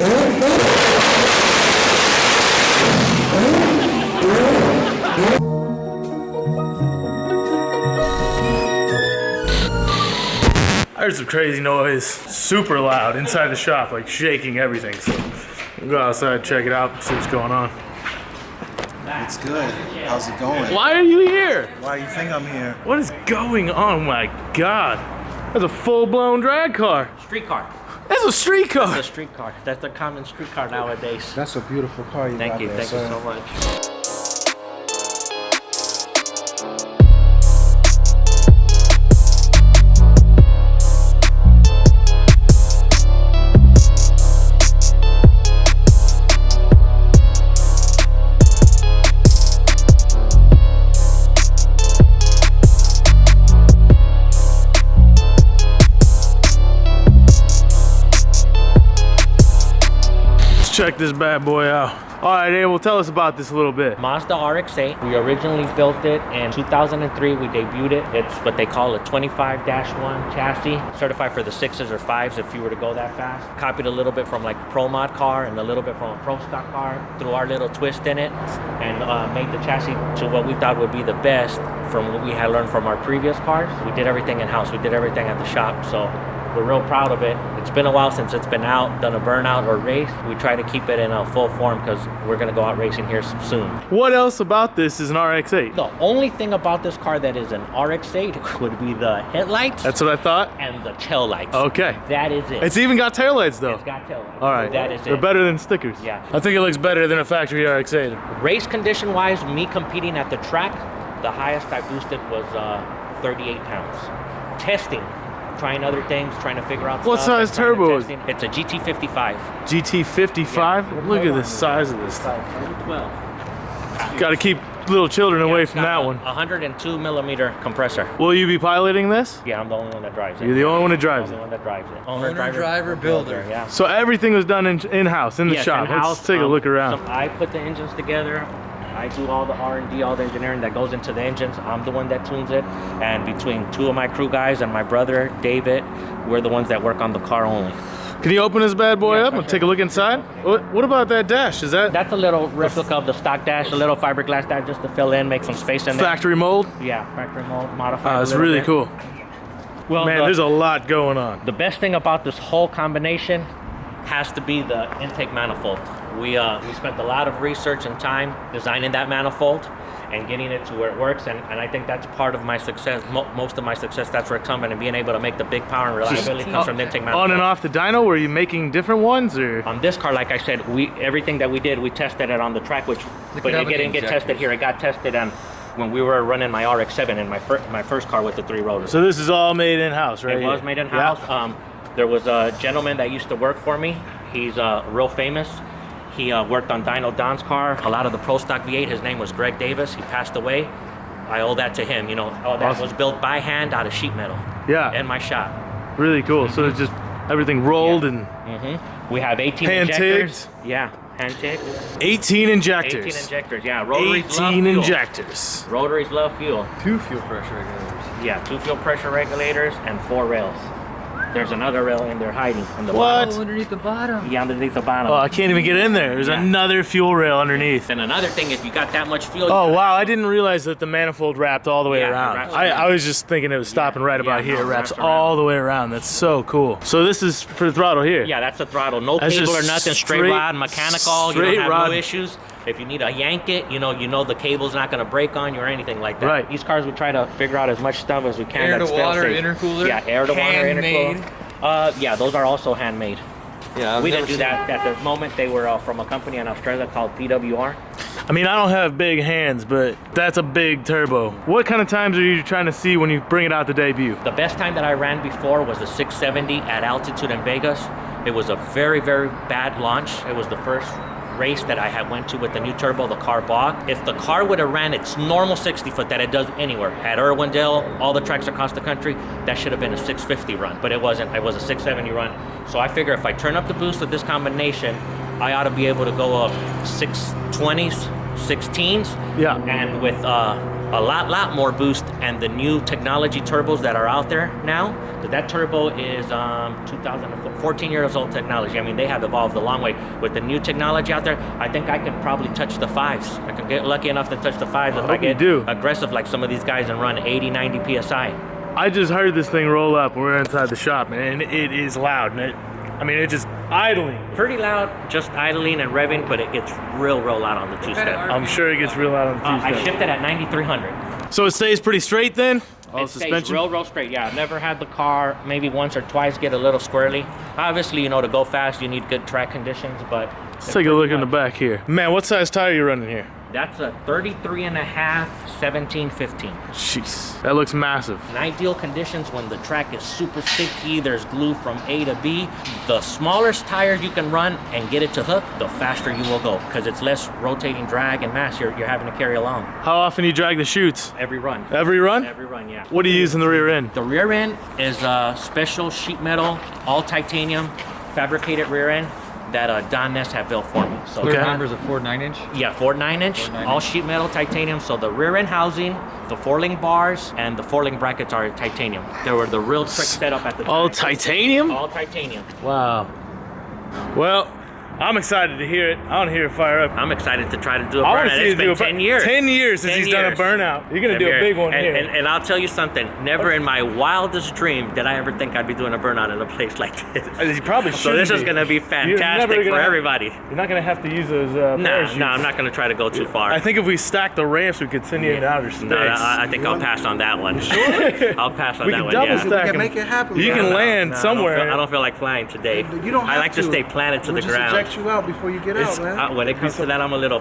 I heard some crazy noise, super loud inside the shop, like shaking everything. So we'll go outside, check it out, see what's going on. It's good. How's it going? Why are you here? Why do you think I'm here? What is going on? Oh my God. That's a full-blown drag car. Street car. That's a street car. That's a street car. That's the common street car nowadays. That's a beautiful car you got there, Thank you so much. Check this bad boy out. All right, Abel, tell us about this a little bit. Mazda RX8. We originally built it in 2003. We debuted it. It's what they call a 25-1 chassis, certified for the 6s or 5s if you were to go that fast. Copied a little bit from like a Pro Mod car and a little bit from a Pro Stock car, threw our little twist in it, and made the chassis to what we thought would be the best from what we had learned from our previous cars. We did everything in-house. We did everything at the shop, so we're real proud of it. It's been a while since it's been out, done a burnout or race. We try to keep it in a full form because we're gonna go out racing here soon. What else about this is an RX-8? The only thing about this car that is an RX-8 would be the headlights. That's what I thought? And the tail lights. Okay. That is it. It's even got taillights though. It's got tail lights. All right. That is They're it. better than stickers. Yeah. I think it looks better than a factory RX-8. Race condition wise, me competing at the track, the highest I boosted was 38 pounds. Testing. Trying other things, trying to figure out what stuff. size turbo is it? It's a GT55. GT55? Yeah. Look at the size of this thing. 12. Got to keep little children away from that one. 102 millimeter compressor. Will you be piloting this? Yeah, I'm the only one that drives it. You're the only one that drives I'm it. the only one that drives it. Owner, driver, builder. Yeah. So everything was done in-house, in the Yes, shop. in-house. Let's take a look around. So I put the engines together. I do all the R&D, all the engineering that goes into the engines. I'm the one that tunes it. And between two of my crew guys and my brother, David, we're the ones that work on the car only. Can you open this bad boy Yeah, up and take a look inside? What about that dash? Is that That's a little replica of the stock dash, a little fiberglass dash just to fill in, make some space in there. factory mold? Yeah, factory mold, modified. It's really cool. Well, Man, there's a lot going on. The best thing about this whole combination has to be the intake manifold. We spent a lot of research and time designing that manifold and getting it to where it works, and I think that's part of my success. Most of my success, that's where it's coming, and being able to make the big power and reliability comes from the intake manifold. On and off the dyno, were you making different ones, or? On this car, like I said, everything that we did, we tested it on the track, but it didn't get tested here. It got tested on when we were running my RX-7 in my first car with the 3 rotors. So this is all made in-house, right? It was made in-house. Yeah. There was a gentleman that used to work for me. He's real famous. He worked on Dyno Don's car, a lot of the Pro Stock V8. His name was Greg Davis. He passed away. I owe that to him. You know, all that was built by hand out of sheet metal. Yeah. In my shop. Really cool. So it's just everything rolled and We have 18 hand injectors. tigged. Yeah, hand tigged. 18 injectors. 18 injectors. Yeah, rotaries 18 love fuel. injectors. Rotaries love fuel. 2 fuel pressure regulators. Yeah, 2 fuel pressure regulators and 4 rails. There's another rail in there hiding in the What? bottom. Oh, underneath the bottom. Yeah, underneath the bottom. Oh, I can't even get in there. There's another fuel rail underneath. And another thing, if you got that much fuel. Oh, wow. I didn't realize that the manifold wrapped all the way Yeah, it around. wraps I was just thinking it was stopping right about here. no, It wraps wraps all the way around. That's so cool. So this is for the throttle here. Yeah, that's the throttle. No That's cable or just nothing. Straight rod, mechanical. You straight don't have rod. no issues. If you need to yank it, you know the cable's not going to break on you or anything like that. Right. These cars, we try to figure out as much stuff as we can. Air to that's water fail-safe. intercooler. Yeah, air to water Handmade. intercooler. Yeah, those are also handmade. Yeah, We didn't do that at the moment. They were from a company in Australia called PWR. I mean, I don't have big hands, but that's a big turbo. What kind of times are you trying to see when you bring it out to debut? The best time that I ran before was the 670 at altitude in Vegas. It was a very, very bad launch. It was the first race that I had went to with the new turbo, the car bogged. If the car would have ran its normal 60 foot that it does anywhere, at Irwindale, all the tracks across the country, that should have been a 650 run, but it wasn't. It was a 670 run. So I figure if I turn up the boost with this combination, I ought to be able to go up 620s, 16s. Yeah. And with a lot more boost, and the new technology turbos that are out there now, that turbo is 2014 years old technology. I mean, they have evolved a long way. With the new technology out there, I think I can probably touch the 5s. I can get lucky enough to touch the 5s if I get aggressive like some of these guys and run 80, 90 PSI. I just heard this thing roll up when we were inside the shop, man, and it is loud. And it's just idling. Pretty loud, just idling and revving, but it gets real loud on the two-step. I'm sure it gets real loud on the two-step. I shipped it at 9,300. So it stays pretty straight then? It stays real straight, yeah. I've never had the car maybe once or twice get a little squirrely. Obviously, to go fast, you need good track conditions, but... Let's take a look in the back here. Man, what size tire are you running here? That's a 33.5, 17-15. Jeez, that looks massive. In ideal conditions, when the track is super sticky, there's glue from A to B, the smallest tires you can run and get it to hook, the faster you will go, because it's less rotating drag and mass you're having to carry along. How often do you drag the chutes? Every run. Every run? Every run, yeah. What do you use in the rear end? The rear end is a special sheet metal, all titanium, fabricated rear end that Don Ness had built for me. So Clear numbers a Ford 9-inch? Yeah, Ford 9-inch, all sheet metal titanium. So the rear end housing, the 4-link bars, and the 4-link brackets are titanium. They were the real trick setup at the time. All titanium? All titanium. Wow. Well, I'm excited to hear it. I want to hear it fire up. I'm excited to try to do a burnout. It's been 10 years. 10 years since he's done a burnout. You're going to do a big one here. And I'll tell you something. Never in my wildest dream did I ever think I'd be doing a burnout in a place like this. You probably should. So this is going to be fantastic for everybody. You're not going to have to use those parachutes. No, I'm not going to try to go too far. I think if we stack the ramps, we could send you into outer space. No, I think I'll pass on that one. Sure? I'll pass on We that can one, double yeah. stack We can them. make it happen. You can land somewhere. I don't feel like flying today. You don't have I like to stay planted to the ground. We'll just eject you out before you get out, man. When it comes to that, I'm a little...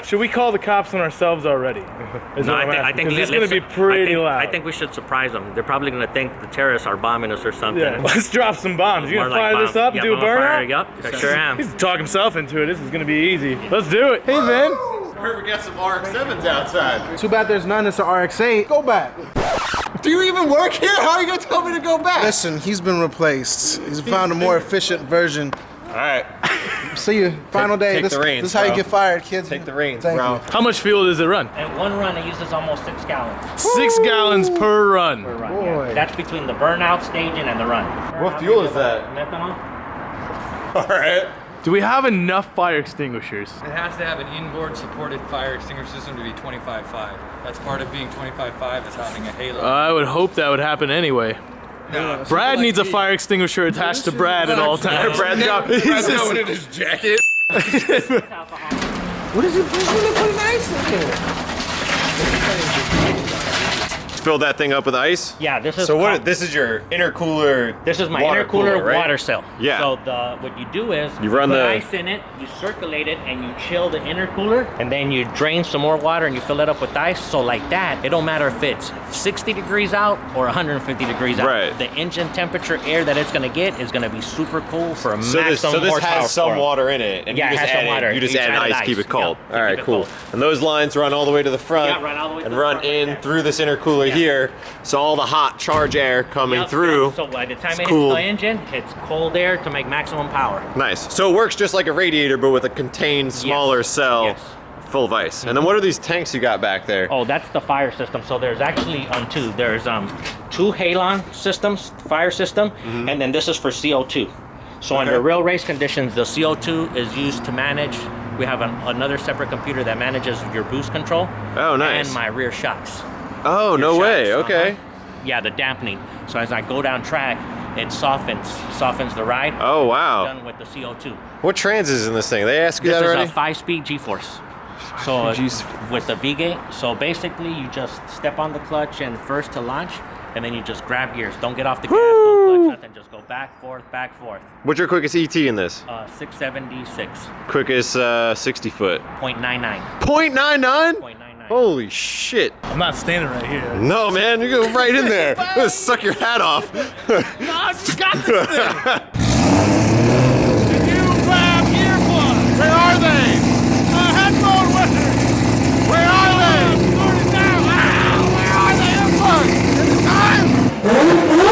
Should we call the cops on ourselves already? No, I think it's going to be pretty loud. I think we should surprise them. They're probably going to think the terrorists are bombing us or something. Yeah, let's drop some bombs. You going to fire this up and do a burnout? Yep, I sure am. He's talking himself into it. This is going to be easy. Let's do it. Hey, Vin. Heard we got some RX-7s outside. Too bad there's none. It's an RX8. Go back. Do you even work here? How are you gonna tell me to go back? Listen, he's been replaced. He's found a more efficient version. All right. See you. Final day. take This, the reins, this is how you bro. get fired, kids. Take the reins, Thank bro. you. How much fuel does it run? At one run, it uses almost 6 gallons 6 gallons per run. per run. Boy. Yeah. That's between the burnout staging and the run. What fuel is that? Methanol? All right. Do we have enough fire extinguishers? It has to have an inboard supported fire extinguisher system to be 25.5. That's part of being 25.5 is having a halo. I would hope that would happen anyway. No, Brad needs a fire extinguisher attached to Brad at all times. Brad's got one in his jacket. What is he putting ice in here? Fill that thing up with ice. Yeah, this is So what? called- This is your intercooler. This is my water intercooler right? water cell. Yeah. So what you do is You run put the- ice in it, you circulate it, and you chill the intercooler, and then you drain some more water and you fill it up with ice. So like that, it don't matter if it's 60 degrees out or 150 degrees out. Right. The engine temperature air that it's gonna get is gonna be super cool for a So maximum this horsepower. has some for it. water in it, and Yeah, you it just has some add water. You just You add add ice, ice. keep it cold. Yeah, all right, keep it cool. cold. And those lines run all the way to the front, Yeah, run all the way to and the run front right in there. through this intercooler Yeah. here. So all the hot charge air coming Yep, through. yep. So by the time it hits cool. the engine, it's cold air to make maximum power. Nice. So it works just like a radiator, but with a contained smaller cell, Yes. full of ice. And then what are these tanks you got back there? Oh, that's the fire system. So there's actually two. There's 2 halon systems, fire system, and then this is for CO2. So under real race conditions, the CO2 is used to manage. We have another separate computer that manages your boost control. Oh, nice. And my rear shocks. Oh, no Your way. shocks, Okay. Yeah, the dampening. So as I go down track, it softens the ride. Oh, wow. Done with the CO2. What trans is in this thing? They ask you This that is already? a 5-speed G-force. So with the V-gate, so basically you just step on the clutch and first to launch, and then you just grab gears. Don't get off the gas, don't clutch nothing. Just go back, forth, back, forth. What's your quickest ET in this? 676, Quickest 60 foot. 0.99. 0.99? 0.99. Holy shit. I'm not standing right here. No, man, you go right in there. Just suck your hat off. No, I got this thing. Did you grab earplugs? Where are they? Headphone wizard. Where are they? Put it down. Where are the earplugs? Is it time?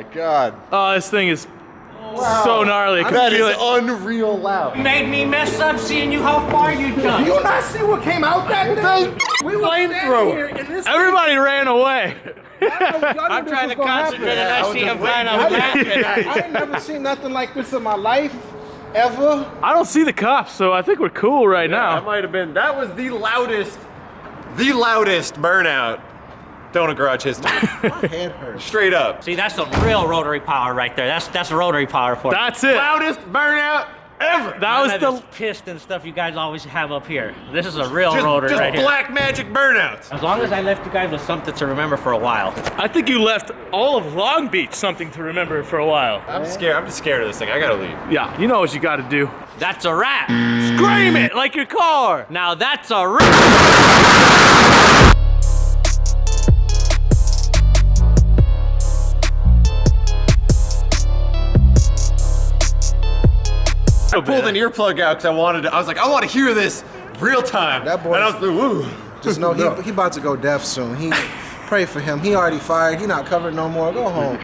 my God. Oh, this thing is so gnarly. I can That feel is it. unreal loud. Made me mess up seeing you how far you jumped. Do you not see what came out that day? We were standing here and this Everybody ran away. I'm trying to concentrate and I see him flying up laughing. I ain't never seen nothing like this in my life, ever. I don't see the cops, so I think we're cool right That now. might have been, that was the loudest burnout donut garage history. My head hurts. Straight up. See, that's some real rotary power right there. That's rotary power for you. That's it. Loudest burnout ever. That was None the. of this piston stuff you guys always have up here. This is a real rotary Just right here. black magic burnouts. As long as I left you guys with something to remember for a while. I think you left all of Long Beach something to remember for a while. I'm scared. I'm just scared of this thing. I gotta leave. Yeah, you know what you got to do. That's a wrap. Scream it like your car. Now that's a wrap. I pulled an earplug out because I wanted to. I was like, I want to hear this real time. That boy- And I was like, woo. Just know he about to go deaf soon. He pray for him. He already fired. He not covered no more. Go home.